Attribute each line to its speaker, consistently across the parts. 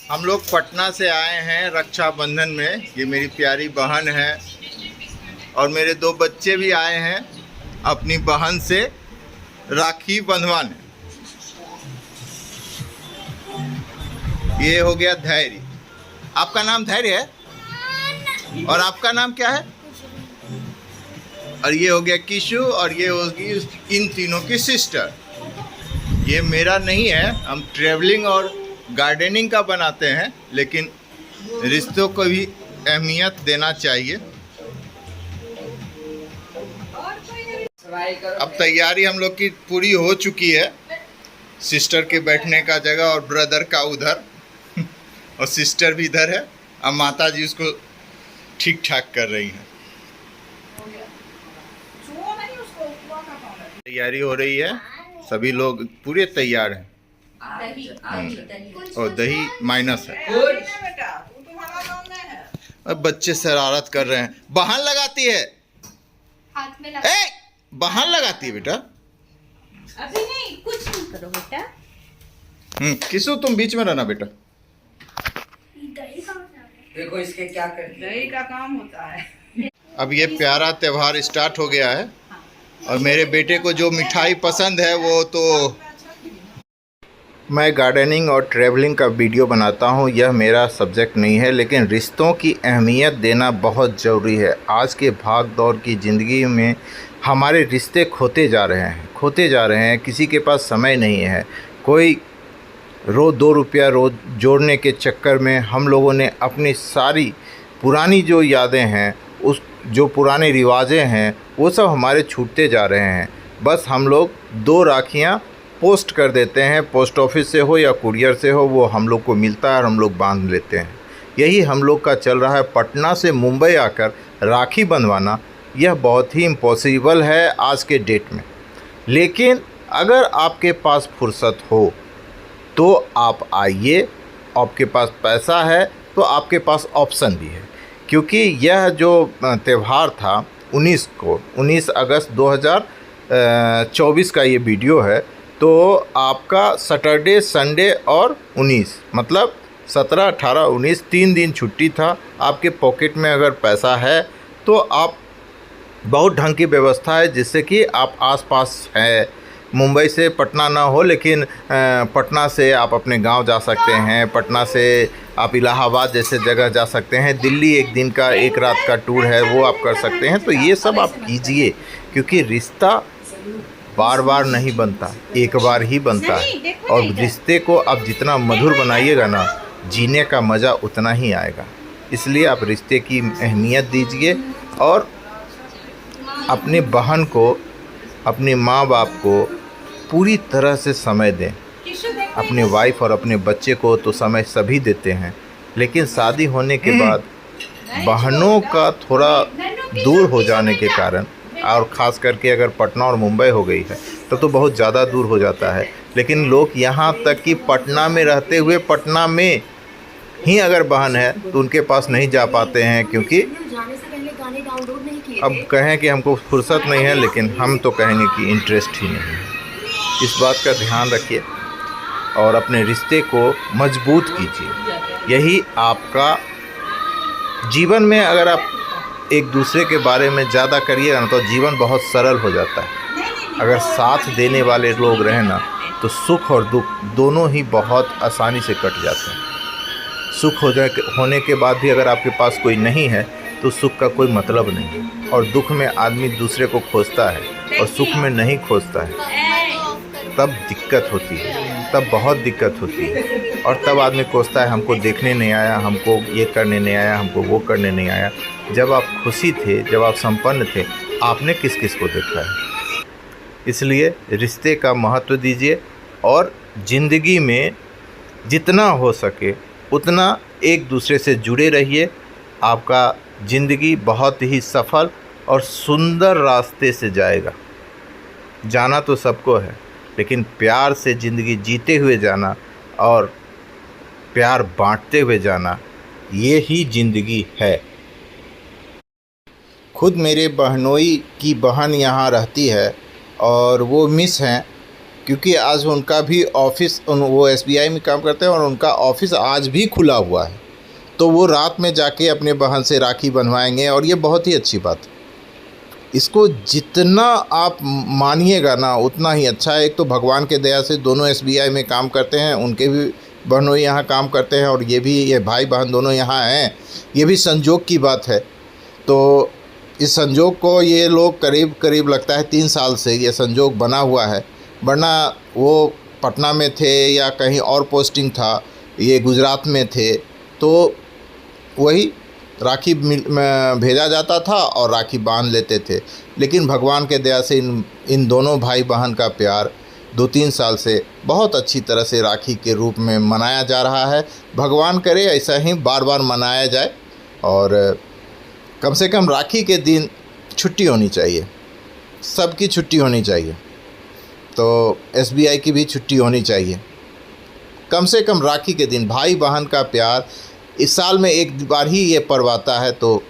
Speaker 1: हम लोग पटना से आए हैं रक्षाबंधन में। ये मेरी प्यारी बहन है और मेरे दो बच्चे भी आए हैं अपनी बहन से राखी बंधवाने। ये हो गया धैर्य। आपका नाम धैर्य है और आपका नाम क्या है? और ये हो गया किशु और ये होगी इन तीनों की सिस्टर। ये मेरा नहीं है, हम ट्रैवलिंग और गार्डनिंग का बनाते हैं, लेकिन रिश्तों को भी अहमियत देना चाहिए। अब तैयारी हम लोग की पूरी हो चुकी है। सिस्टर के बैठने का जगह और ब्रदर का उधर और सिस्टर भी इधर है। अब माता जी उसको ठीक ठाक कर रही हैं। तैयारी हो रही है, सभी लोग पूरे तैयार हैं। और दही माइनस है। अब बच्चे शरारत कर रहे हैं। बहन लगाती है,
Speaker 2: हाथ में
Speaker 1: बहन लगाती है बेटा।
Speaker 2: अभी नहीं, कुछ नहीं करो बेटा।
Speaker 1: किसु तुम बीच में रहना बेटा।
Speaker 3: देखो इसके क्या करते हैं, दही का काम होता है।
Speaker 1: अब ये प्यारा त्योहार स्टार्ट हो गया है और मेरे बेटे को जो मिठाई पसंद है वो तो मैं गार्डनिंग और ट्रैवलिंग का वीडियो बनाता हूँ। यह मेरा सब्जेक्ट नहीं है, लेकिन रिश्तों की अहमियत देना बहुत ज़रूरी है। आज के भाग दौड़ की ज़िंदगी में हमारे रिश्ते खोते जा रहे हैं। किसी के पास समय नहीं है। कोई रोज़ 2 रुपया रोज़ जोड़ने के चक्कर में हम लोगों ने अपनी सारी पुरानी जो यादें हैं, उस जो पुराने रिवाजें हैं, वो सब हमारे छूटते जा रहे हैं। बस हम लोग 2 राखियाँ पोस्ट कर देते हैं, पोस्ट ऑफिस से हो या कुरियर से हो, वो हम लोग को मिलता है और हम लोग बांध लेते हैं। यही हम लोग का चल रहा है। पटना से मुंबई आकर राखी बंधवाना यह बहुत ही इम्पॉसिबल है आज के डेट में। लेकिन अगर आपके पास फुर्सत हो तो आप आइए, आपके पास पैसा है तो आपके पास ऑप्शन भी है। क्योंकि यह जो त्यौहार था 19 अगस्त 2024 का ये वीडियो है, तो आपका सैटरडे, संडे और 19 मतलब 17, 18, 19 3 दिन छुट्टी था। आपके पॉकेट में अगर पैसा है तो आप बहुत ढंग की व्यवस्था है, जिससे कि आप आसपास है। मुंबई से पटना ना हो, लेकिन पटना से आप अपने गांव जा सकते हैं। पटना से आप इलाहाबाद जैसे जगह जा सकते हैं। दिल्ली 1 दिन का 1 रात का टूर है, वो आप कर सकते हैं। तो ये सब आप कीजिए, क्योंकि रिश्ता बार बार नहीं बनता, एक बार ही बनता है। और रिश्ते को आप जितना मधुर बनाइएगा ना, जीने का मज़ा उतना ही आएगा। इसलिए आप रिश्ते की अहमियत दीजिए और अपने बहन को, अपने माँ बाप को पूरी तरह से समय दें। अपने वाइफ और अपने बच्चे को तो समय सभी देते हैं, लेकिन शादी होने के बाद बहनों का थोड़ा दूर हो जाने के कारण, और ख़ास करके अगर पटना और मुंबई हो गई है तो बहुत ज़्यादा दूर हो जाता है। लेकिन लोग यहाँ तक कि पटना में रहते हुए पटना में ही अगर बहन है तो उनके पास नहीं जा पाते हैं, क्योंकि अब कहें कि हमको फुर्सत नहीं है, लेकिन हम तो कहेंगे कि इंटरेस्ट ही नहीं है। इस बात का ध्यान रखिए और अपने रिश्ते को मजबूत कीजिए। यही आपका जीवन में, अगर आप एक दूसरे के बारे में ज़्यादा करिएगा ना, तो जीवन बहुत सरल हो जाता है। अगर साथ देने वाले लोग रहें ना, तो सुख और दुख दोनों ही बहुत आसानी से कट जाते हैं। सुख होने के बाद भी अगर आपके पास कोई नहीं है तो सुख का कोई मतलब नहीं। और दुख में आदमी दूसरे को खोजता है और सुख में नहीं खोजता है, तब दिक्कत होती है, तब बहुत दिक्कत होती है। और तब आदमी कोसता है, हमको देखने नहीं आया, हमको ये करने नहीं आया, हमको वो करने नहीं आया। जब आप खुशी थे, जब आप संपन्न थे, आपने किस किस को देखा है। इसलिए रिश्ते का महत्व दीजिए और ज़िंदगी में जितना हो सके उतना एक दूसरे से जुड़े रहिए। आपका ज़िंदगी बहुत ही सफल और सुंदर रास्ते से जाएगा। जाना तो सबको है, लेकिन प्यार से ज़िंदगी जीते हुए जाना और प्यार बांटते हुए जाना, ये ही ज़िंदगी है। खुद मेरे बहनोई की बहन यहाँ रहती है और वो मिस हैं क्योंकि आज उनका भी ऑफिस वो SBI में काम करते हैं और उनका ऑफिस आज भी खुला हुआ है, तो वो रात में जाके अपने बहन से राखी बनवाएंगे और ये बहुत ही अच्छी बात है। इसको जितना आप मानिएगा ना उतना ही अच्छा है। एक तो भगवान के दया से दोनों SBI में काम करते हैं, उनके भी बहनोई यहाँ काम करते हैं और ये भाई बहन दोनों यहाँ हैं, ये भी संजोग की बात है। तो इस संजोग को ये लोग करीब लगता है 3 साल से ये संजोग बना हुआ है, वरना वो पटना में थे या कहीं और पोस्टिंग था, ये गुजरात में थे, तो वही राखी भेजा जाता था और राखी बांध लेते थे। लेकिन भगवान के दया से इन दोनों भाई बहन का प्यार 2-3 साल से बहुत अच्छी तरह से राखी के रूप में मनाया जा रहा है। भगवान करे ऐसा ही बार बार मनाया जाए और कम से कम राखी के दिन छुट्टी होनी चाहिए, सबकी छुट्टी होनी चाहिए, तो SBI की भी छुट्टी होनी चाहिए। कम से कम राखी के दिन भाई बहन का प्यार, इस साल में एक बार ही ये पर्व आता है, तो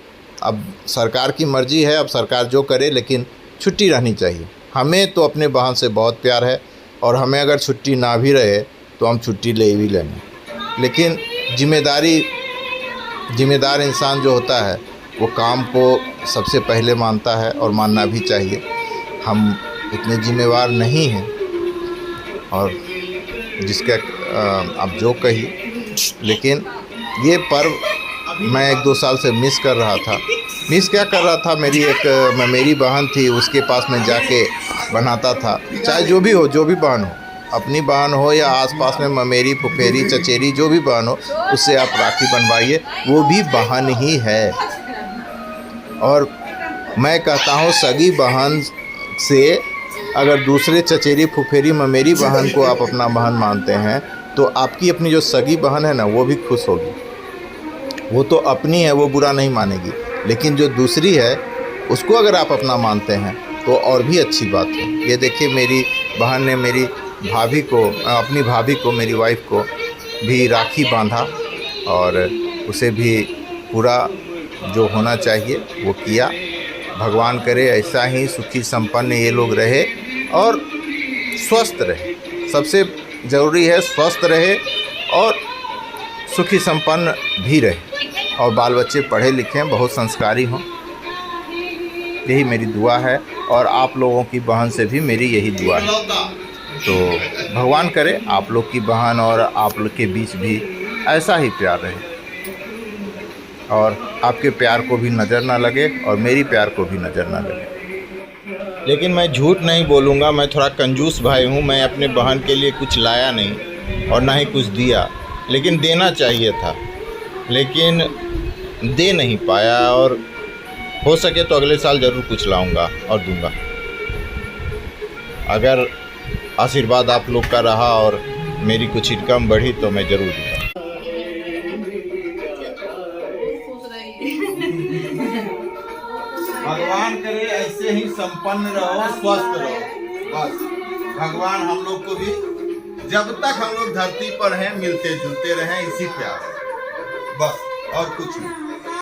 Speaker 1: अब सरकार की मर्ज़ी है, अब सरकार जो करे, लेकिन छुट्टी रहनी चाहिए। हमें तो अपने बहन से बहुत प्यार है और हमें अगर छुट्टी ना भी रहे तो हम छुट्टी ले भी लेंगे। लेकिन जिम्मेदार इंसान जो होता है वो काम को सबसे पहले मानता है और मानना भी चाहिए। हम इतने जिम्मेवार नहीं हैं और जिसका आप जो कही, लेकिन ये पर्व मैं 1-2 साल से मिस कर रहा था। मिस क्या कर रहा था, मेरी बहन थी, उसके पास में जाके बनाता था। चाहे जो भी बहन हो, अपनी बहन हो या आसपास में ममेरी, फुफेरी, चचेरी, जो भी बहन हो, उससे आप राखी बनवाइए, वो भी बहन ही है। और मैं कहता हूँ सगी बहन से अगर दूसरे चचेरी, फुफेरी, ममेरी बहन को आप अपना बहन मानते हैं, तो आपकी अपनी जो सगी बहन है ना, वो भी खुश होगी। वो तो अपनी है, वो बुरा नहीं मानेगी, लेकिन जो दूसरी है उसको अगर आप अपना मानते हैं तो और भी अच्छी बात है। ये देखिए, मेरी बहन ने मेरी भाभी को, अपनी भाभी को, मेरी वाइफ को भी राखी बांधा और उसे भी पूरा जो होना चाहिए वो किया। भगवान करे ऐसा ही सुखी संपन्न ये लोग रहे और स्वस्थ रहे। सबसे ज़रूरी है स्वस्थ रहे और सुखी संपन्न भी रहे, और बाल बच्चे पढ़े लिखें, बहुत संस्कारी हों, यही मेरी दुआ है। और आप लोगों की बहन से भी मेरी यही दुआ है। तो भगवान करे आप लोग की बहन और आप लोग के बीच भी ऐसा ही प्यार रहे और आपके प्यार को भी नज़र ना लगे और मेरी प्यार को भी नज़र ना लगे। लेकिन मैं झूठ नहीं बोलूँगा, मैं थोड़ा कंजूस भाई हूँ। मैं अपने बहन के लिए कुछ लाया नहीं और ना ही कुछ दिया, लेकिन देना चाहिए था, लेकिन दे नहीं पाया। और हो सके तो अगले साल ज़रूर कुछ लाऊंगा और दूंगा। अगर आशीर्वाद आप लोग का रहा और मेरी कुछ इनकम बढ़ी तो मैं ज़रूर दूंगा। भगवान करे ऐसे ही संपन्न रहो, स्वस्थ रहो, बस। भगवान हम लोग को भी जब तक हम लोग धरती पर हैं मिलते जुलते रहें, इसी प्यार, बस, और कुछ नहीं।